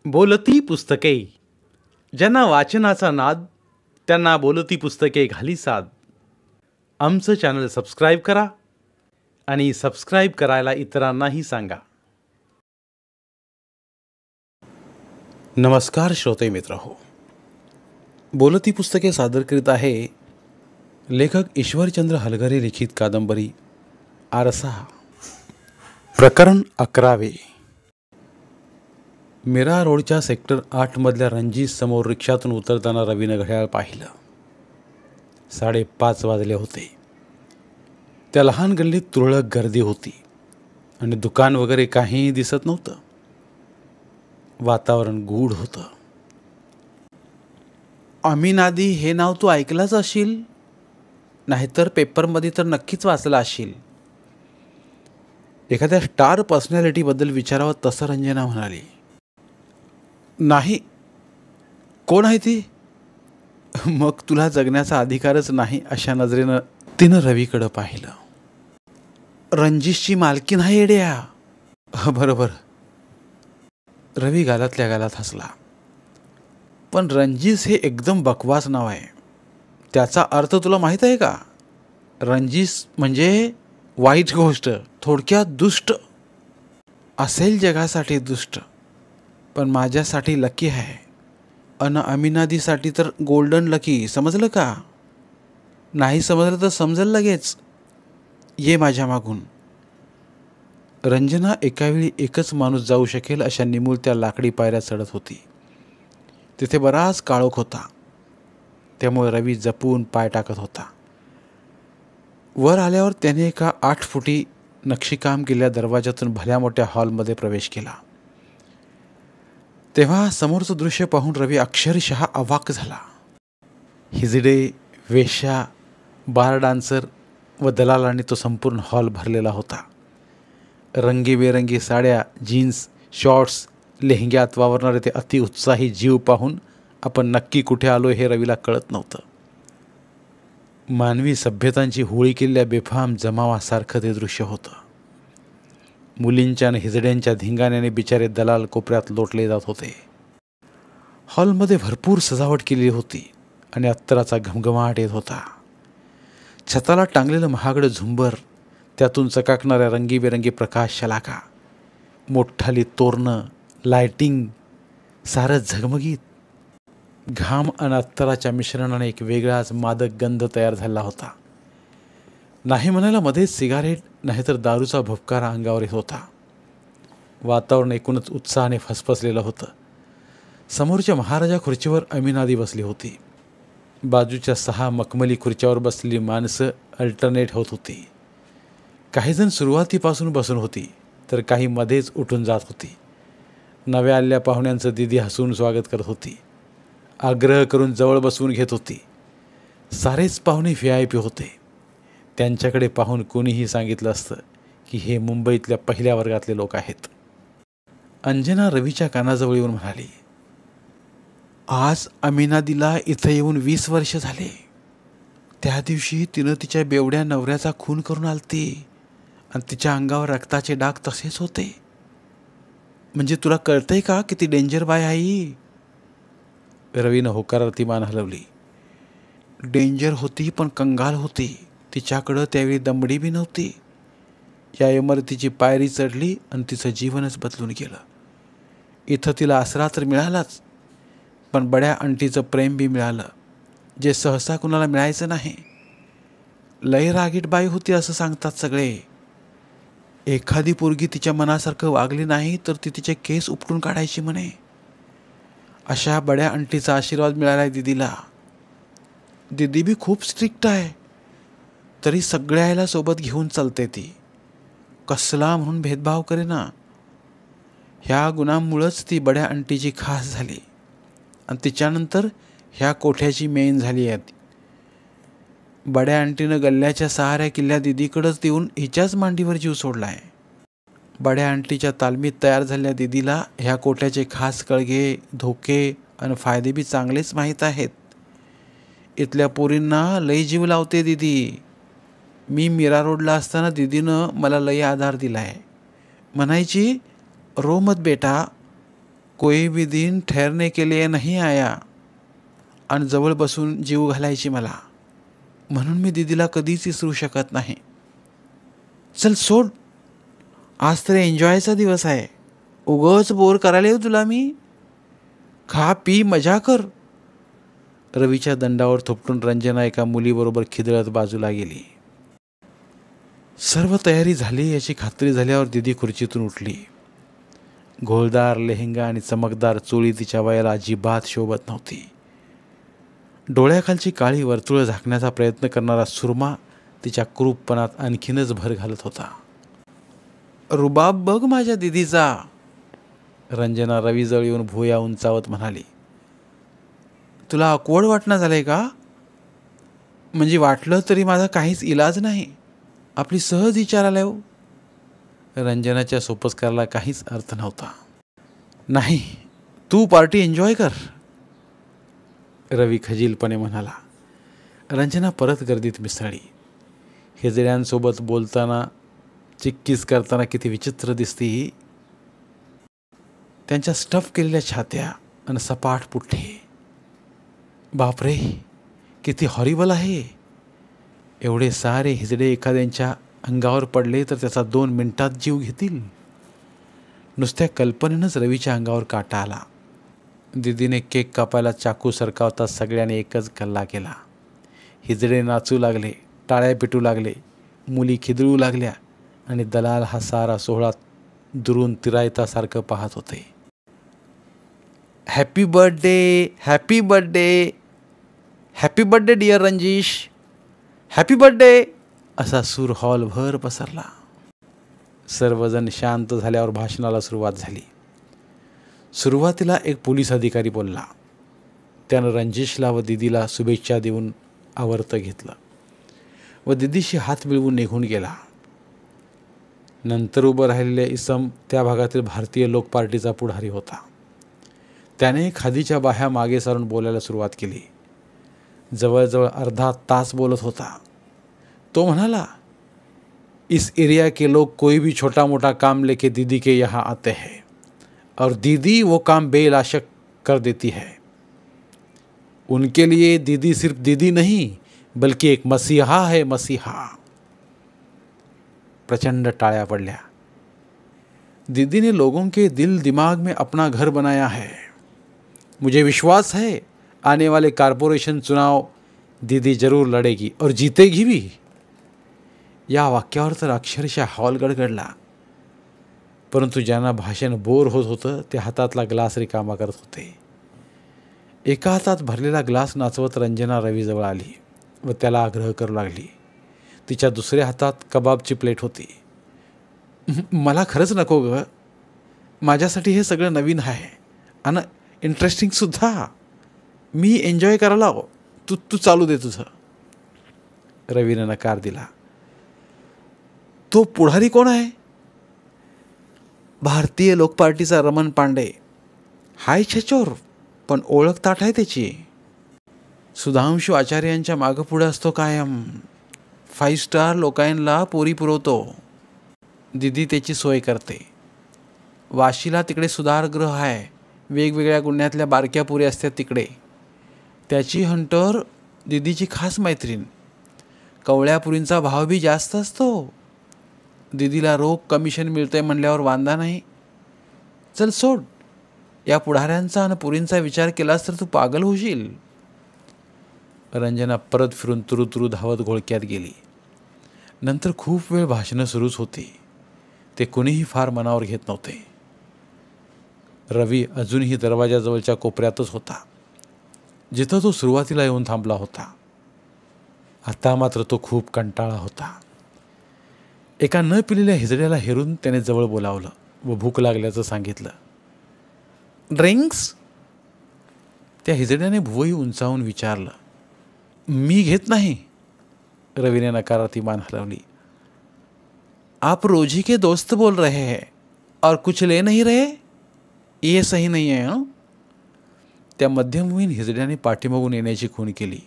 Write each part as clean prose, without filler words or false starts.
बोलती पुस्तके. ज्यांना वाचनाचा नाद त्यांना बोलती पुस्तके घाली साद. आमचं चॅनल सबस्क्राईब करा आणि सबस्क्राईब करायला इतरांनाही सांगा. नमस्कार श्रोते मित्र हो. बोलती पुस्तके सादर करीत आहे लेखक ईश्वरचंद्र हलगरे लिखित कादंबरी आरसा. प्रकरण 11. मीरा रोडच्या सेक्टर 8 मधल्या रणजीत समोर रिक्षातून उतरताना रवीनं घड्याळ पाहिलं. 5:30 वाजले होते. त्या लहान गल्लीत तुरळक गर्दी होती आणि दुकान वगैरे काहीही दिसत नव्हतं. वातावरण गूढ होतं. अमीनादी हे नाव तू ऐकलंच असशील, नाहीतर पेपरमध्ये तर नक्कीच वाचलं असशील. एखाद्या स्टार पर्सनॅलिटीबद्दल विचारावं तसं रंजना म्हणाली. नाही. कोण आहे ती? मग तुला जगण्याचा अधिकारच नाही अशा नजरेनं तिनं रवीकडं पाहिलं. रणजितची मालकीण आहे येड्या. बरोबर. रवी गालातल्या गालात हसला. पण रणजित हे एकदम बकवास नाव आहे. त्याचा अर्थ तुला माहीत आहे का? रणजित म्हणजे वाईट गोष्ट, थोडक्यात दुष्ट. असेल जगासाठी दुष्ट, पण माझ्यासाठी लकी आहे. अन अमीनादीसाठी तर गोल्डन लकी. समजलं का? नाही समजलं तर समजेल लगेच. ये माझ्या मागून. रंजना एकावेळी एकच माणूस जाऊ शकेल अशा निमुळत्या लाकडी पायऱ्या चढत होती. तिथे बराच काळोख होता, त्यामुळे रवी जपून पाय टाकत होता. वर आल्यावर त्याने एका 8 फुटी नक्षीकाम केलेल्या दरवाजातून भल्या मोठ्या हॉलमध्ये प्रवेश केला. तेव्हा समोरचं दृश्य पाहून रवी अक्षरशः अवाक झाला. हिजडे, वेश्या, बार डान्सर व दलालांनी तो संपूर्ण हॉल भरलेला होता. रंगीबेरंगी साड्या, जीन्स, शॉर्ट्स, लेहंग्यात वावरणारे ते अतिउत्साही जीव पाहून आपण नक्की कुठे आलो हे रवीला कळत नव्हतं. मानवी सभ्यतांची होळी केलेल्या बेफाम जमावासारखं ते दृश्य होतं. मुलींच्या आणि हिजड्यांच्या धिंगाण्याने बिचारे दलाल कोपऱ्यात लोटले जात होते. हॉलमध्ये भरपूर सजावट केलेली होती आणि अत्तराचा घमघमाट येत होता. छताला टांगलेलं महागडं झुंबर, त्यातून चकाकणाऱ्या रंगीबेरंगी प्रकाश शलाका, मोठाली तोरणं, लायटिंग, सारं झगमगीत. घाम आणि अत्तराच्या मिश्रणाने एक वेगळाच मादक गंध तयार झाला होता. नाही म्हणायला मध्येच सिगारेट नाहीतर दारूचा भुपकारा अंगावर येत होता. वातावरण एकूणच उत्साहाने फसफसलेलं होतं. समोरच्या महाराजा खुर्चीवर अमीनादी बसली होती. बाजूच्या 6 मखमली खुर्च्यावर बसलेली माणसं अल्टरनेट होत होती. काहीजण सुरुवातीपासून बसून होती, तर काही मध्येच उठून जात होती. नव्या आलेल्या पाहुण्यांचं दिदी हसून स्वागत करत होती. आग्रह करून जवळ बसवून घेत होती. सारेच पाहुणे VIP होते. त्यांच्याकडे पाहून कोणीही सांगितलं असतं की हे मुंबईतल्या पहिल्या वर्गातले लोक आहेत. अंजना रवीच्या कानाजवळ येऊन म्हणाली, आज अमीनादीला इथं येऊन 20 वर्ष झाले. त्या दिवशी तिनं तिच्या बेवड्या नवऱ्याचा खून करून आलती आणि तिच्या अंगावर रक्ताचे डाग तसेच होते. म्हणजे तुला कळतंय का किती डेंजर बाय आहे? रवीनं होकारार्थी मान हलवली. डेंजर होती, पण कंगाल होती. तिच्याकडं त्यावेळी दमडी बी नव्हती. या इमारतीची पायरी चढली आणि तिचं जीवनच बदलून गेलं. इथं तिला आसरा तर मिळालाच, पण बड्या अंटीचं प्रेम बी मिळालं, जे सहसा कुणाला मिळायचं नाही. लय रागीट बाई होती असं सांगतात सगळे. एखादी पोरगी तिच्या मनासारखं वागली नाही तर ती तिचे केस उपटून काढायची म्हणे. अशा बड्या अंटीचा आशीर्वाद मिळालाय दिदीला. दिदी बी खूप स्ट्रिक्ट आहे, तरी सगळ्याला सोबत घेऊन चालते ती. कसला म्हणून भेदभाव करेना. ह्या गुणांमुळंच ती बड्या अंटीची खास झाली आणि तिच्यानंतर ह्या कोठ्याची मेन झाली आहे. बड्या अंटीनं गल्ल्याच्या सहाऱ्या किल्ल्या दिदीकडंच देऊन हिच्याच मांडीवर जीव सोडलाय. बड्या अंटीच्या तालमीत तयार झालेल्या दिदीला ह्या कोट्याचे खास कळगे, धोके आणि फायदे बी चांगलेच माहीत आहेत. इथल्या पोरींना लई जीव लावते दिदी. मी मीरा रोडला असताना दिदीनं मला लई आधार दिला आहे. म्हणायची, रो मत बेटा, कोई भी दिन ठहरने के लिए नहीं आया आणि जवळ बसून जीव घालायची मला, म्हणून मी दीदीला कधीच विसरू शकत नाही. चल सोड, आज तर एन्जॉयचा दिवस आहे. उगाच बोर करायला येऊ तुला मी? खा पी मजा कर. रवीच्या दंडावर थोपटून रंजना एका मुलीबरोबर खिदळत बाजूला गेली. सर्व तयारी झाली याची खात्री झाल्यावर दीदी खुर्चीतून उठली. घोळदार लेहंगा आणि चमकदार चोळी तिच्या वयाला अजिबात शोभत नव्हती. डोळ्याखालची काळी वर्तुळं झाकण्याचा प्रयत्न करणारा सुरमा तिच्या क्रूपपणात आणखीनच भर घालत होता. रुबाब बघ माझ्या दीदीचा, रंजना रवीजवळ येऊन भुवया उंचावत म्हणाली. तुला अकवड वाटणं झालंय का? म्हणजे वाटलं तरी माझा काहीच इलाज नाही. आपली सहज विचार आल्या हो. रंजनाच्या सोपस्काराला काहीच अर्थ नव्हता. नाही, तू पार्टी एन्जॉय कर, रवी खजीलपणे म्हणाला. रंजना परत गर्दीत मिसळली. हिजड्यांसोबत बोलताना, चिक्कीस करताना किती विचित्र दिसती ही. त्यांच्या स्टफ केलेल्या छात्या आणि सपाट पुठ्ठे. बापरे, किती हॉरिबल आहे. एवढे सारे हिजडे एखाद्यांच्या अंगावर पडले तर त्याचा 2 मिनिटात जीव घेतील. नुसत्या कल्पनेनंच रवीच्या अंगावर काटा आला. दीदीने केक कापायला चाकू सरकावता सगळ्यांनी एकच कल्ला केला. हिजडे नाचू लागले, टाळ्या पिटू लागले, मुली खिदळू लागल्या आणि दलाल हा सारा सोहळा दुरून तिरायतासारखं पाहत होते. Happy birthday, happy birthday, happy birthday dear Ranjish, happy birthday, असा सूर हॉलभर पसरला. सर्वजण शांत झाल्यावर भाषणाला सुरुवात झाली. सुरुवातीला एक पोलीस अधिकारी बोलला. त्यानं रंजीशला व दीदीला शुभेच्छा देऊन आवर्त घेतलं व दीदीशी हात मिळवून निघून गेला. नंतर उभं राहिलेले इसम त्या भागातील भारतीय लोक पार्टीचा पुढारी होता. त्याने खादीच्या बाह्या मागे सारून बोलायला सुरुवात केली. जवळजवळ अर्धा तास बोलत होता. तो म्हणाला, इस एरिया के लोग कोई भी छोटा मोटा काम लेके दीदी के यहाँ आते हैं और दीदी वो काम बेलाशक कर देती है. उनके लिए दीदी सिर्फ दीदी नहीं बल्कि एक मसीहा है, मसीहा. प्रचंड टाळ्या पडल्या. दीदी ने लोगों के दिल दिमाग में अपना घर बनाया है. मुझे विश्वास है आने वाले कारपोरेशन चुनाव दीदी जरूर लढेगी और जीतेगी भी. या वाक्यावर तर अक्षरशः हॉल गडगडला. परंतु ज्यांना भाषण बोर होत होतं ते हातातला ग्लास रिकामा करत होते. एका हातात भरलेला ग्लास नाचवत रंजना रवीजवळ आली व त्याला आग्रह करू लागली. तिच्या दुसऱ्या हातात कबाबची प्लेट होती. मला खरंच नको ग, माझ्यासाठी हे सगळं नवीन आहे आणि इंटरेस्टिंगसुद्धा. मी एन्जॉय करायला तू चालू दे तुझं. रवीनं नकार दिला. तो पुढारी कोण आहे? भारतीय लोक पार्टीचा रमण पांडे. हाय छचोर, पण ओळख ताठ आहे त्याची. सुधांशू आचार्यांच्या मागं पुढे असतो कायम. 5 स्टार लोकांना पोरी पुरवतो. दीदी त्याची सोय करते. वाशीला तिकडे सुधारगृह आहे. वेगवेगळ्या गुन्ह्यातल्या बारक्या पुरी असतात तिकडे. त्याची हंटर दीदीची खास मैत्रीण. कवळ्या पुरींचा भाव बी जास्त असतो. दीदीला रोख कमिशन मिळतंय म्हणल्यावर वांदा नाही. चल सोड, या पुढाऱ्यांचा आणि पुरींचा विचार केलास तर तू पागल होशील. रंजना परत फिरून तुरुतुरु धावत घोळक्यात गेली. नंतर खूप वेळ भाषणं सुरूच होती. ते कुणीही फार मनावर घेत नव्हते. रवी अजूनही दरवाजाजवळच्या कोपऱ्यातच होता, जिथं तो सुरुवातीला येऊन थांबला होता. आता मात्र तो खूप कंटाळा होता. एका न पिलेल्या हिजड्याला हेरून त्याने जवळ बोलावलं व भूक लागल्याचं सांगितलं. ड्रिंक्स? त्या हिजड्याने भुवई उंचावून विचारलं. मी घेत नाही, रवीने नकारार्थी मान हलवली. आप रोजी के दोस्त बोल रहे हैं और कुछ ले नहीं रहे, ये सही नहीं है. त्या मध्यमवयीन हिजड्याने पाठीमागून येण्याची खूण केली.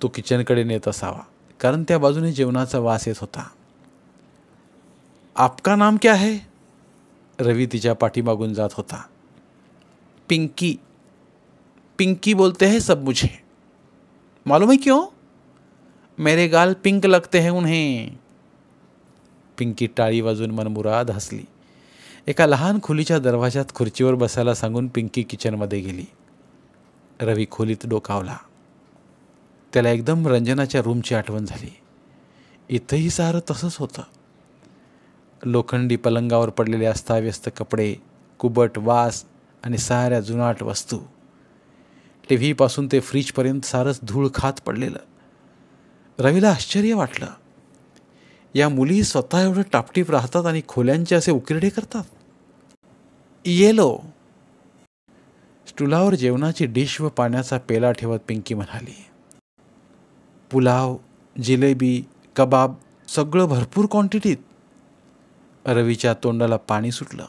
तो किचनकडे नेत असावा, कारण त्या बाजूने जेवणाचा वास येत होता. आपका नाम क्या है? रवी तिच्या पाठीमागून जात होता. पिंकी, पिंकी बोलते हैं सब मुझे। मालूम है क्यों? मेरे गाल पिंक लगते हैं उन्हें। पिंकी टाळी वाजून मनमुराद हसली. एका लहान खोलीच्या दरवाजात खुर्चीवर बसायला सांगून पिंकी किचनमध्ये गेली. रवी खोलीत डोकावला. त्याला एकदम रंजनाच्या रूमची आठवण झाली. इथंही सारं तसंच होतं. लोखंडी पलंगावर पडलेले अस्ताव्यस्त कपडे, कुबट वास आणि साऱ्या जुनाट वस्तू. टीव्हीपासून ते फ्रीजपर्यंत सारंच धूळ खात पडलेलं. रवीला आश्चर्य वाटलं. या मुली स्वतः एवढं टापटीप राहतात आणि खोल्यांचे असे उकिरडे करतात. येलो. स्टुलावर जेवणाची डिश व पाण्याचा पेला ठेवत पिंकी म्हणाली. पुलाव, जिलेबी, कबाब सगळं भरपूर क्वांटिटीत. रवीच्या तोंडाला पाणी सुटलं.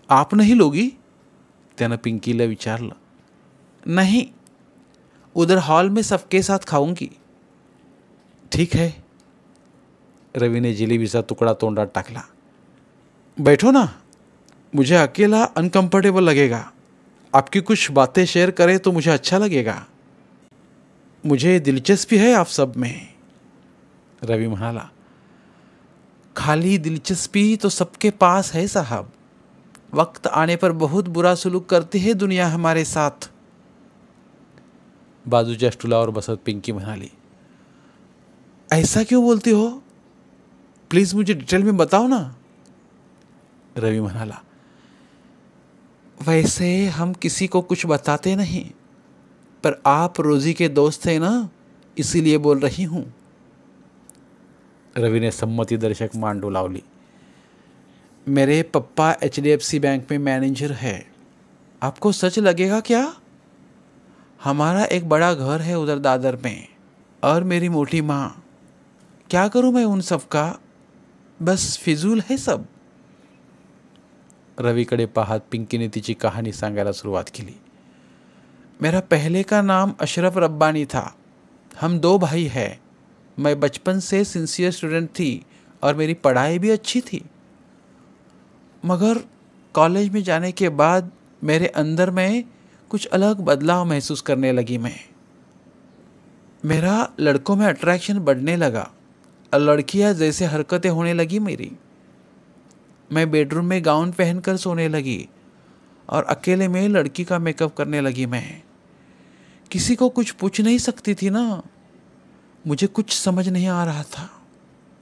आप नहीं लोगी? त्यानं पिंकीला विचारलं. नहीं, उधर हॉल में सबके साथ खाऊंगी. ठीक है. रवीने जिलेबीचा तुकडा तोंडात टाकला. बैठो ना, मुझे अकेला अनकंफर्टेबल लगेगा. आपकी कुछ बातें शेयर करें तो मुझे अच्छा लगेगा. मुझे दिलचस्पी है आप सब में. रवि म्हणाला. खाली दिलचस्पी तो सबके पास है साहब. वक्त आने पर बहुत बुरा सलूक करती है दुनिया हमारे साथ. बाजूच्या स्टुलावर बसत पिंकी म्हणाली. ऐसा क्यों बोलती हो? प्लीज मुझे डिटेल में बताओ ना. रवि म्हणाला. वैसे हम किसी को कुछ बताते नहीं, पर आप रोजी के दोस्त थे ना, इसीलिए बोल रही हूँ. रवि ने सम्मति दर्शक मान डोलावली. मेरे पप्पा HDFC बैंक में मैनेजर है. आपको सच लगेगा क्या? हमारा एक बड़ा घर है उधर दादर में, और मेरी मोटी माँ. क्या करूँ मैं उन सब का? बस फिजूल है सब. रवीकडे पाहत पिंकीने तिची कहाणी सांगायला सुरुवात केली. मेरा पहले का नाम अशरफ रब्बानी था. हम 2 भाई हैं. मैं बचपन से सिंसियर स्टूडेंट थी और मेरी पढ़ाई भी अच्छी थी. मगर कॉलेज में जाने के बाद मेरे अंदर में कुछ अलग बदलाव महसूस करने लगी मैं. मेरा लड़कों में अट्रैक्शन बढ़ने लगा और लड़कियां जैसे हरकतें होने लगी मेरी. मैं बेडरूम में गाउन पहनकर सोने लगी और अकेले में लड़की का मेकअप करने लगी मैं. किसी को कुछ पूछ नहीं सकती थी ना. मुझे कुछ समझ नहीं आ रहा था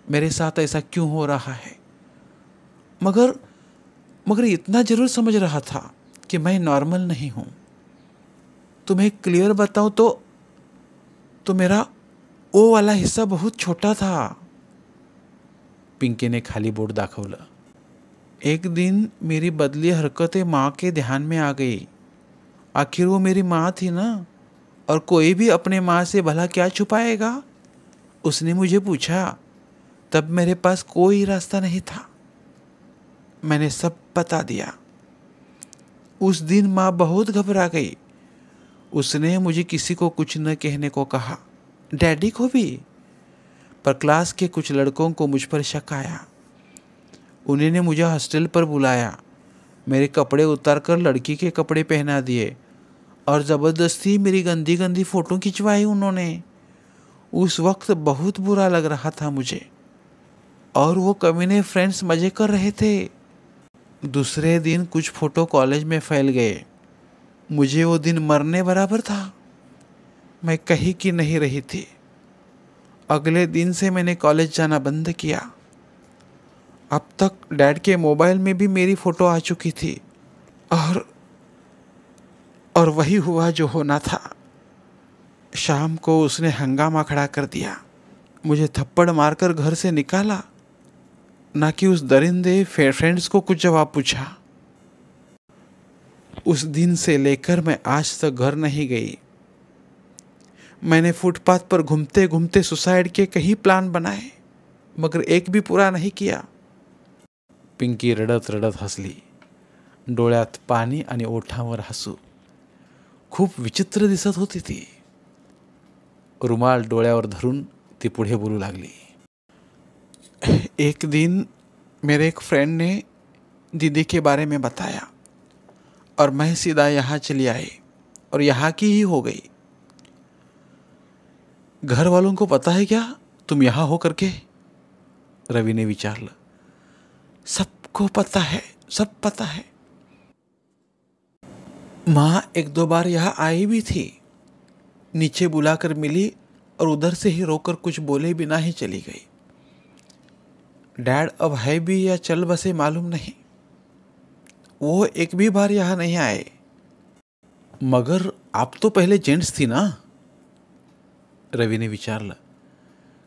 मेरे साथ ऐसा क्यों हो रहा है. मगर इतना जरूर समझ रहा था कि मैं नॉर्मल नहीं हूँ. तुम्हें क्लियर बताऊँ तो मेरा वो वाला हिस्सा बहुत छोटा था. पिंकी ने खाली बोर्ड दाखवलं. एक दिन मेरी बदली हरकतें माँ के ध्यान में आ गई. आखिर वो मेरी माँ थी ना, और कोई भी अपने माँ से भला क्या छुपाएगा. उसने मुझे पूछा. तब मेरे पास कोई रास्ता नहीं था. मैंने सब बता दिया. उस दिन माँ बहुत घबरा गई. उसने मुझे किसी को कुछ न कहने को कहा, डैडी को भी. पर क्लास के कुछ लड़कों को मुझ पर शक आया. उन्होंने मुझे हॉस्टल पर बुलाया. मेरे कपड़े उतार कर लड़की के कपड़े पहना दिए और ज़बरदस्ती मेरी गंदी गंदी फ़ोटो खिंचवाई उन्होंने. उस वक्त बहुत बुरा लग रहा था मुझे, और वो कमीने फ्रेंड्स मज़े कर रहे थे. दूसरे दिन कुछ फ़ोटो कॉलेज में फैल गए. मुझे वो दिन मरने बराबर था. मैं कहीं की नहीं रही थी. अगले दिन से मैंने कॉलेज जाना बंद किया. अब तक डैड के मोबाइल में भी मेरी फ़ोटो आ चुकी थी, और वही हुआ जो होना था. शाम को उसने हंगामा खड़ा कर दिया. मुझे थप्पड़ मारकर घर से निकाला, ना कि उस दरिंदे फ्रेंड्स को कुछ जवाब पूछा. उस दिन से लेकर मैं आज तक घर नहीं गई. मैंने फुटपाथ पर घूमते घूमते सुसाइड के कई प्लान बनाए, मगर एक भी पूरा नहीं किया. पिंकी रडत रडत हसली. डोळ्यात पाणी आणि ओठांवर हसू. खूप विचित्र दिसत होती ती. रुमाल डोळ्यावर धरून ती पुढे बोलू लागली. एक दिन मेरे एक फ्रेंड ने दीदी के बारे में बताया. और मैं सीधा यहाँ चली आई और यहाँ की ही हो गई। घर वालों को पता है क्या तुम यहाँ हो करके? रवि ने विचार ला। सबको पता है, सब पता है। माँ एक दो बार यहाँ आई भी थी, नीचे बुलाकर मिली और उधर से ही रोकर कुछ बोले बिना ही चली गई। डैड अब है भी या चल बसे मालूम नहीं, वो एक भी बार यहाँ नहीं आए। मगर आप तो पहिले जेंट्स थी ना? रवीने विचारलं,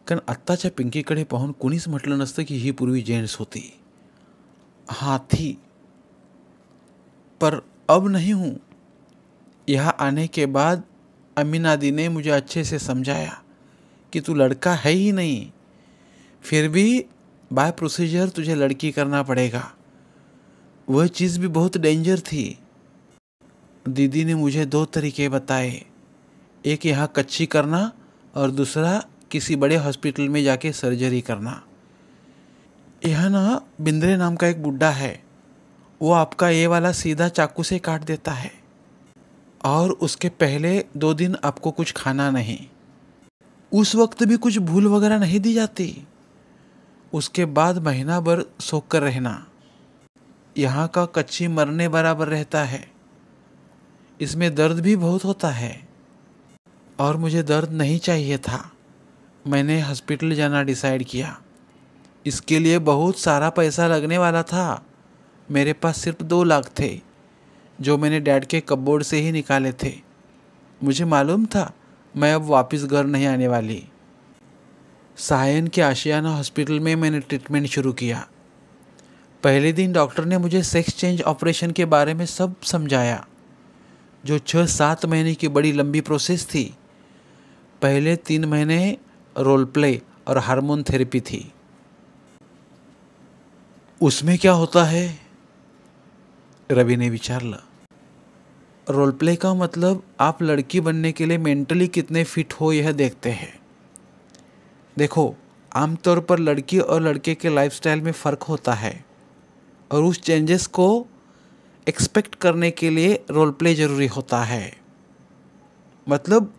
कारण आत्ताच्या पिंकीकडे पाहून कुणीच म्हटलं नसतं की ही पूर्वी जेंट्स होती। हाँ थी, पर अब नहीं हूँ। यहाँ आने के बाद अमीना दी ने मुझे अच्छे से समझाया कि तू लड़का है ही नहीं, फिर भी बाय प्रोसीजर तुझे लड़की करना पड़ेगा। वह चीज़ भी बहुत डेंजर थी। दीदी ने मुझे दो तरीके बताए, एक यहाँ कच्ची करना और दूसरा किसी बड़े हॉस्पिटल में जाके सर्जरी करना। यहाँ ना बिंद्रे नाम का एक बुड्ढा है, वो आपका ये वाला सीधा चाकू से काट देता है और उसके पहले 2 दिन आपको कुछ खाना नहीं। उस वक्त भी कुछ भूल वगैरह नहीं दी जाती। उसके बाद महीना भर सोख कर रहना। यहाँ का कच्ची मरने बराबर रहता है। इसमें दर्द भी बहुत होता है और मुझे दर्द नहीं चाहिए था। मैंने हॉस्पिटल जाना डिसाइड किया। इसके लिए बहुत सारा पैसा लगने वाला था। मेरे पास सिर्फ 2 लाख थे जो मैंने डैड के कपबोर्ड से ही निकाले थे। मुझे मालूम था मैं अब वापस घर नहीं आने वाली। सायन के आशियाना हॉस्पिटल में मैंने ट्रीटमेंट शुरू किया। पहले दिन डॉक्टर ने मुझे सेक्स चेंज ऑपरेशन के बारे में सब समझाया, जो 6-7 महीने की बड़ी लंबी प्रोसेस थी। पहले 3 महीने रोल प्ले और हार्मोन थेरेपी थी। उसमें क्या होता है? रवि ने विचारलं। रोल प्ले का मतलब आप लड़की बनने के लिए मेंटली कितने फिट हो यह देखते हैं। देखो, आमतौर पर लड़की और लड़के के लाइफस्टाइल में फ़र्क होता है और उस चेंजेस को एक्सपेक्ट करने के लिए रोल प्ले ज़रूरी होता है। मतलब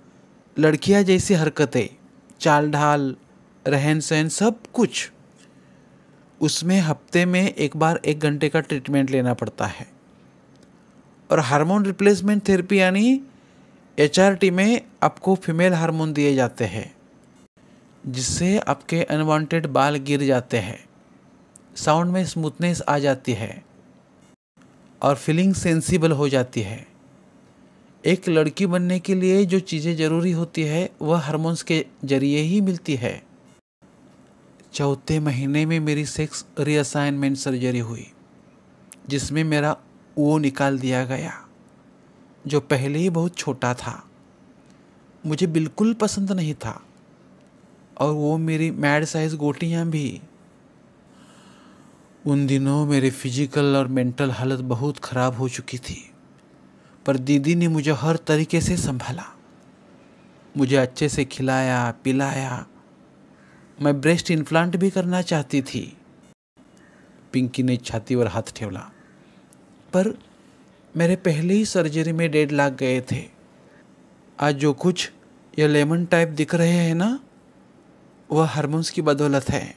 लड़कियां जैसी हरकतें, चाल ढाल, रहन सहन, सब कुछ उसमें हफ्ते में एक बार 1 घंटे का ट्रीटमेंट लेना पड़ता है। और हार्मोन रिप्लेसमेंट थेरेपी यानी HRT में आपको फीमेल हार्मोन दिए जाते हैं, जिससे आपके अनवांटेड बाल गिर जाते हैं, साउंड में स्मूथनेस आ जाती है और फीलिंग सेंसिबल हो जाती है। एक लड़की बनने के लिए जो चीज़ें ज़रूरी होती है वह हार्मोन्स के जरिए ही मिलती है। 4 महीने में मेरी सेक्स रीअसाइनमेंट सर्जरी हुई, जिसमें मेरा वो निकाल दिया गया जो पहले ही बहुत छोटा था, मुझे बिल्कुल पसंद नहीं था। और वो मेरी मैड साइज गोटियाँ भी। उन दिनों मेरे फिजिकल और मेंटल हालत बहुत ख़राब हो चुकी थी, पर दीदी ने मुझे हर तरीके से संभाला। मुझे अच्छे से खिलाया पिलाया। मैं ब्रेस्ट इम्प्लांट भी करना चाहती थी। पिंकी ने छाती पर हाथ ठेवला। पर मेरे पहले ही सर्जरी में 1.5 लाख गए थे। आज जो कुछ ये लेमन टाइप दिख रहे हैं ना, वह हार्मोन्स की बदौलत है।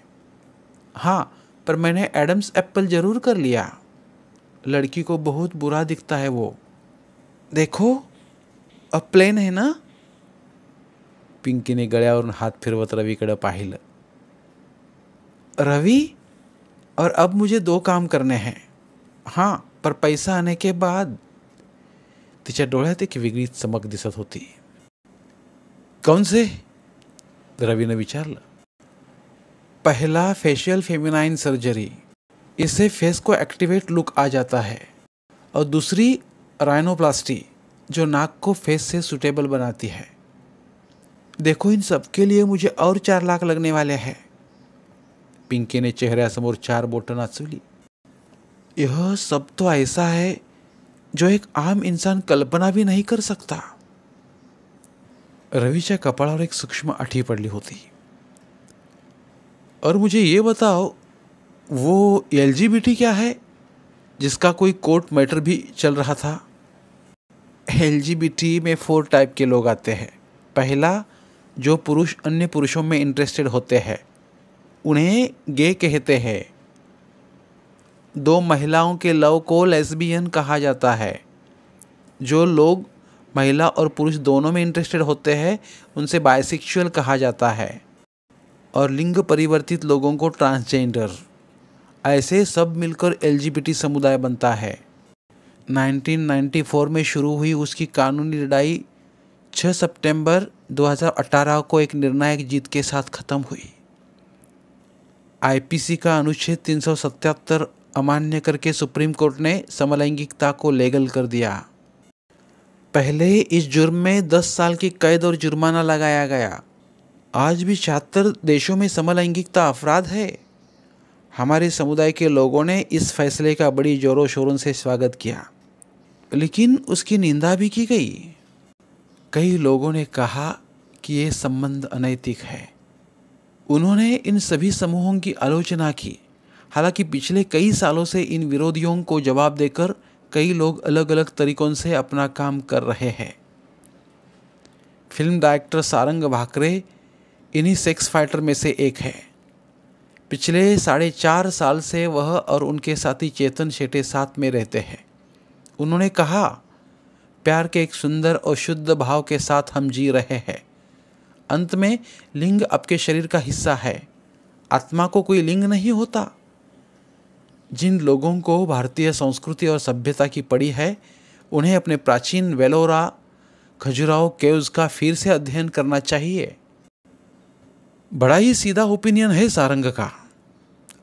हाँ, पर मैंने एडम्स एप्पल ज़रूर कर लिया। लड़की को बहुत बुरा दिखता है वो। देखो, अब प्लेन है ना? पिंकीने गळ्यावरून हात फिरवत रवीकडे पाहिलं। रवि, और अब मुझे 2 काम करने हैं। हाँ, पर पैसा आने के बाद। तिच्या डोळ्यात एक वेगळीच चमक दिसत होती। कौन से? रवीने विचारलं। पहला फेशियल फेमिनाइन सर्जरी, इससे फेस को एक्टिवेट लुक आ जाता है, और दूसरी राइनोप्लास्टी, जो नाक को फेस से सूटेबल बनाती है। देखो, इन सब के लिए मुझे और 4 लाख लगने वाले हैं। पिंकी ने चेहऱ्यासमोर 4 बोटं नाचवली। यह सब तो ऐसा है जो एक आम इंसान कल्पना भी नहीं कर सकता। रवीच्या कपाळावर एक सूक्ष्म आठी पडली होती। और मुझे ये बताओ, वो LGBT क्या है? जिसका कोई कोर्ट मैटर भी चल रहा था। LGBT में 4 टाइप के लोग आते हैं। पहला, जो पुरुष अन्य पुरुषों में इंटरेस्टेड होते हैं, उन्हें गे कहते हैं। 2 महिलाओं के लव को लेस्बियन कहा जाता है। जो लोग महिला और पुरुष दोनों में इंटरेस्टेड होते हैं, उनसे बायसेक्सुअल कहा जाता है। और लिंग परिवर्तित लोगों को ट्रांसजेंडर। ऐसे सब मिलकर LGBT समुदाय बनता है। 1994 में शुरू हुई उसकी कानूनी लड़ाई 6 सितंबर 2018 को एक निर्णायक जीत के साथ खत्म हुई। IPC का अनुच्छेद 377 अमान्य करके सुप्रीम कोर्ट ने समलैंगिकता को लीगल कर दिया। पहले इस जुर्म में 10 साल की कैद और जुर्माना लगाया गया। आज भी 76 देशों में समलैंगिकता अपराध है। हमारे समुदाय के लोगों ने इस फैसले का बड़ी जोरों शोरों से स्वागत किया, लेकिन उसकी निंदा भी की गई। कई लोगों ने कहा कि ये संबंध अनैतिक है। उन्होंने इन सभी समूहों की आलोचना की। हालांकि पिछले कई सालों से इन विरोधियों को जवाब देकर कई लोग अलग अलग तरीकों से अपना काम कर रहे हैं। फिल्म डायरेक्टर सारंग भाकरे इन्हीं सेक्स फाइटर में से एक है। पिछले 4.5 साल से वह और उनके साथी चेतन शेट्टी साथ में रहते हैं। उन्होंने कहा, प्यार के एक सुंदर और शुद्ध भाव के साथ हम जी रहे हैं। अंत में लिंग आपके शरीर का हिस्सा है। आत्मा को कोई लिंग नहीं होता। जिन लोगों को भारतीय संस्कृति और सभ्यता की पड़ी है, उन्हें अपने प्राचीन वेलोरा खजुराहो केव्स का फिर से अध्ययन करना चाहिए। बड़ा ही सीधा ओपिनियन है सारंग का।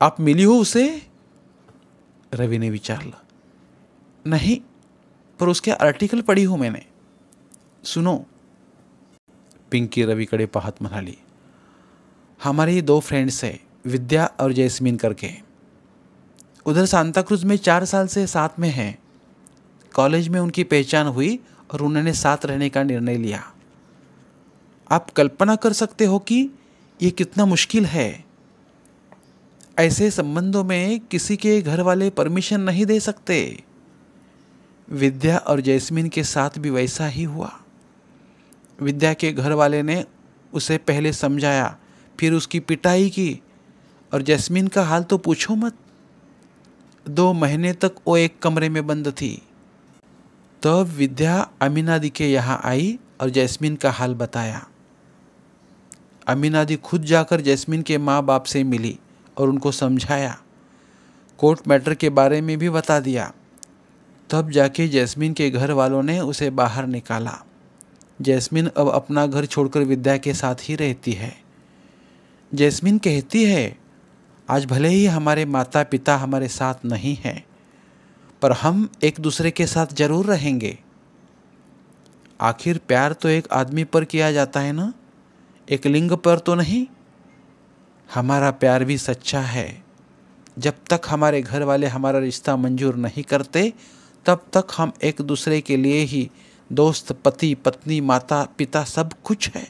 आप मिली हो उसे? रवि ने विचारा। नहीं, पर उसके आर्टिकल पढ़ी हूं मैंने। सुनो, पिंकी रवि कडे पाहत म्हणाली, हमारे 2 फ्रेंड्स है, विद्या और जैस्मिन करके। उधर सांताक्रूज में 4 साल से साथ में हैं। कॉलेज में उनकी पहचान हुई और उन्होंने साथ रहने का निर्णय लिया। आप कल्पना कर सकते हो कि ये कितना मुश्किल है। ऐसे संबंधों में किसी के घर वाले परमिशन नहीं दे सकते। विद्या और जैस्मिन के साथ भी वैसा ही हुआ। विद्या के घर वाले ने उसे पहले समझाया, फिर उसकी पिटाई की, और जैस्मिन का हाल तो पूछो मत। 2 महीने तक वो एक कमरे में बंद थी। तब विद्या अमीना दी के यहाँ आई और जैस्मिन का हाल बताया। अमीना दी खुद जाकर जैस्मिन के माँ बाप से मिली और उनको समझाया। कोर्ट मैटर के बारे में भी बता दिया। तब जाके जैस्मिन के घर वालों ने उसे बाहर निकाला। जैस्मिन अब अपना घर छोड़कर विद्या के साथ ही रहती है। जैस्मिन कहती है, आज भले ही हमारे माता पिता हमारे साथ नहीं हैं, पर हम एक दूसरे के साथ जरूर रहेंगे। आखिर प्यार तो एक आदमी पर किया जाता है ना, एक लिंग पर तो नहीं। हमारा प्यार भी सच्चा है। जब तक हमारे घर वाले हमारा रिश्ता मंजूर नहीं करते, तब तक हम एक दूसरे के लिए ही दोस्त, पति, पत्नी, माता, पिता सब कुछ है।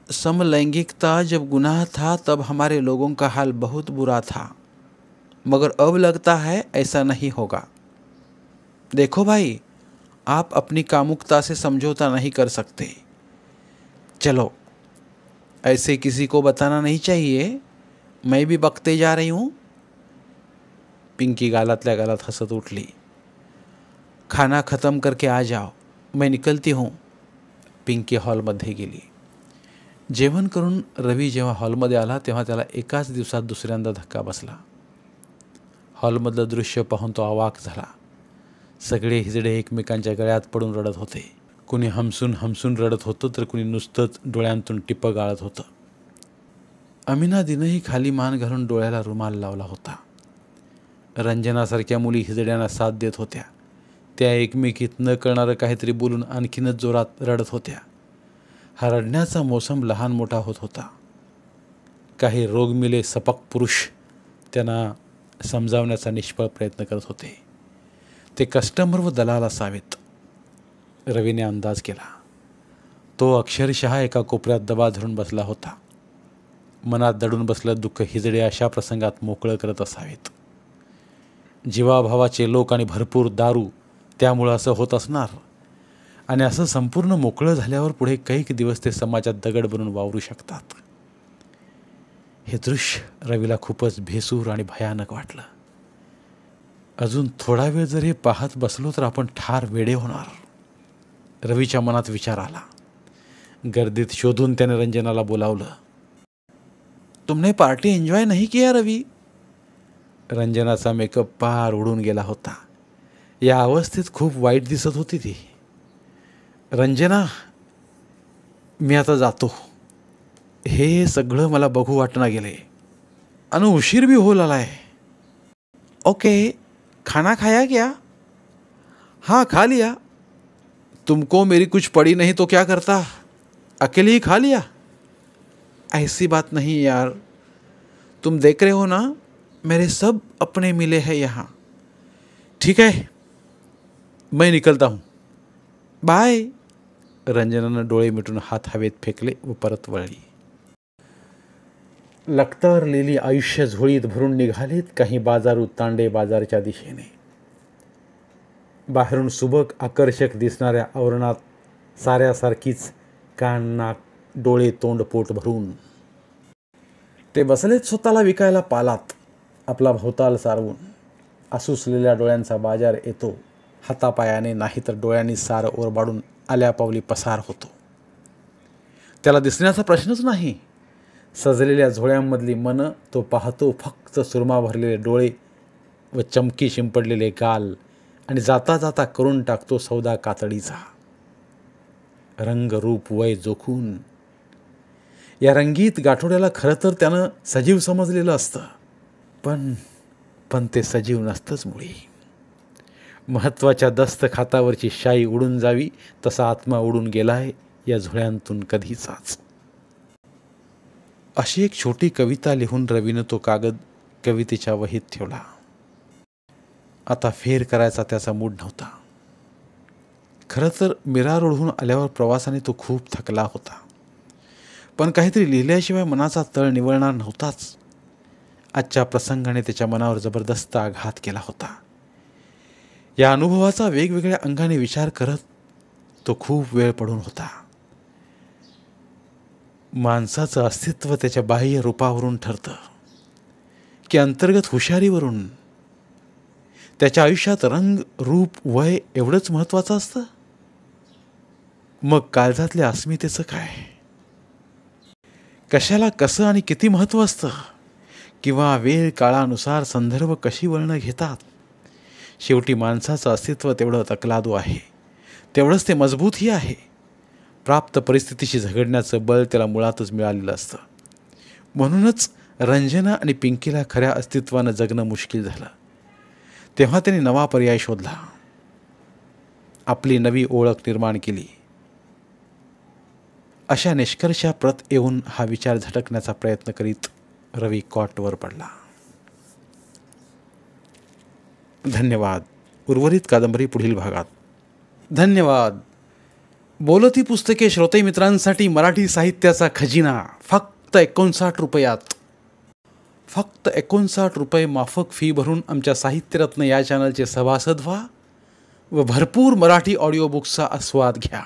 समलैंगिकता जब गुनाह था तब हमारे लोगों का हाल बहुत बुरा था, मगर अब लगता है ऐसा नहीं होगा। देखो भाई, आप अपनी कामुकता से समझौता नहीं कर सकते। चलो, ऐसे किसी को बताना नहीं चाहिए। मैं भी बकते जा रही हूँ। पिंकी गालातल्या गालात हसत उठली। खाना खत्म करके आ जाओ, मैं निकलती हूँ। पिंकी हॉलमध्ये गेली। जेवण करून रवी जेव्हा हॉलमध्ये आला तेव्हा त्याला एकाच दिवसात दुसऱ्यांदा धक्का बसला। हॉलमधलं दृश्य पाहून तो अवाक झाला। सगळे हिजडे एकमेकांच्या गळ्यात पडून रडत होते। कुणी हमसून हमसून रडत होतं, तर कुणी नुसतंच डोळ्यांतून टिपं गाळत होतं। अमीना दिनही खाली मान घालून डोळ्याला रुमाल लावला होता। रंजनासारख्या मुली हिजड्यांना साथ देत होत्या। त्या एकमेकीत न कळणारं काहीतरी बोलून आणखीनच जोरात रडत होत्या। हा रडण्याचा मोसम लहान मोठा होत होता। काही रोगमिले सपक पुरुष त्यांना समजावण्याचा निष्फळ प्रयत्न करत होते। ते कस्टमर व दलाल असावेत, रवीने अंदाज केला। तो अक्षरशः एका कोपऱ्यात दबा धरून बसला होता। मनात दडून बसलं दुःख हिजडे अशा प्रसंगात मोकळं करत असावेत। जीवाभावाचे लोक आणि भरपूर दारू, त्यामुळं असं होत असणार. आणि असं संपूर्ण मोकळं झाल्यावर पुढे कैक दिवस ते समाजात दगड बनून वावरू शकतात. हे दृश्य रवीला खूपच भेसूर आणि भयानक वाटलं. अजून थोडा वेळ जर हे पाहत बसलो तर आपण ठार वेडे होणार, रवीच्या मनात विचार आला. गर्दीत शोधून त्याने रंजनाला बोलावलं. तुमने पार्टी एन्जॉय नहीं किया रवी? रंजनाचा मेकअप पार उडून गेला होता. या अवस्थेत खूप वाईट दिसत होती ती. रंजना, मी आता जातो. हे सगळं मला बघू वाटना गेले आणि उशीर भी होल आलाय. ओके, खाना खाया क्या? हाँ खा लिया. तुमको मेरी कुछ पड़ी नहीं तो क्या करता, अकेले ही खा लिया. ऐसी बात नहीं यार, तुम देख रहे हो ना मेरे सब अपने मिले हैं यहाँ. ठीक है, मैं निकलता हूँ, बाय. रंजनानं डोळे मिटून हात हवेत फेकले व परत वळली. लक्तरलेली आयुष्य झोळीत भरून निघालीत काही बाजारू तांडे बाजारच्या दिशेने. बाहेरून सुबक आकर्षक दिसणाऱ्या आवरणात साऱ्यासारखीच कान, नाक, डोळे, तोंड, पोट भरून ते बसलेत स्वतःला विकायला पालात. आपला भोवताल सारवून आसुसलेल्या डोळ्यांचा बाजार येतो. हातापायाने नाही तर डोळ्यांनी सार ओरबाडून आल्या पावली पसार होतो. त्याला दिसण्याचा प्रश्नच नाही. सजलेल्या झोळ्यांमधली मनं तो पाहतो फक्त सुरमा भरलेले डोळे व चमकी शिंपडलेले गाल, आणि जाता जाता करून टाकतो सौदा कातडीचा. रंग, रूप, वय जोखून या रंगीत गाठोड्याला खरं तर त्यानं सजीव समजलेलं असतं, पण ते सजीव नसतंच मुळी. महत्त्वाच्या दस्तखातावरची शाई उडून जावी तसा आत्मा उडून गेलाय या झोळ्यांतून कधीचाच. अशी एक छोटी कविता लिहून रवीनं तो कागद कवितेच्या वहीत ठेवला. आता फेर करायचा त्याचा मूड नव्हता. खरं तर मिरार ओढून आल्यावर प्रवासाने तो खूप थकला होता, पण काहीतरी लिहिल्याशिवाय मनाचा तळ निवळणार नव्हताच. आजच्या प्रसंगाने त्याच्या मनावर जबरदस्त आघात केला होता. या अनुभवाचा वेगवेगळ्या अंगाने विचार करत तो खूप वेळ पडून होता. माणसाचं अस्तित्व त्याच्या बाह्य रूपावरून ठरतं की अंतर्गत हुशारीवरून? त्याच्या आयुष्यात रंग, रूप, वय एवढंच महत्त्वाचं असतं? मग काळजातल्या अस्मितेचं काय? कशाला कसं आणि किती महत्त्व असतं? किंवा वेळ काळानुसार संदर्भ कशी वळणं घेतात? शेवटी माणसाचं अस्तित्व तेवढं तकलादू आहे, तेवढंच ते मजबूतही आहे. प्राप्त परिस्थितीशी झगडण्याचं बळ त्याला मुळातच मिळालेलं असतं. म्हणूनच रंजना आणि पिंकीला खऱ्या अस्तित्वानं जगणं मुश्किल झालं. तेव्हा त्यांनी नवा पर्याय शोधला, आपली नवी ओळख निर्माण केली. अशा निष्कर्षाप्रत येऊन हा विचार झटकण्याचा प्रयत्न करीत रवी कॉटवर पडला. धन्यवाद. उर्वरित कादंबरी पुढील भागात. धन्यवाद. बोलती पुस्तके श्रोते मित्रांसाठी मराठी साहित्याचा खजिना फक्त 59 रुपयात. फक्त 59 रुपये माफक फी भरून आमच्या साहित्यरत्न या चॅनलचे सभासद व्हा व भरपूर मराठी ऑडिओ बुक्सचा आस्वाद घ्या.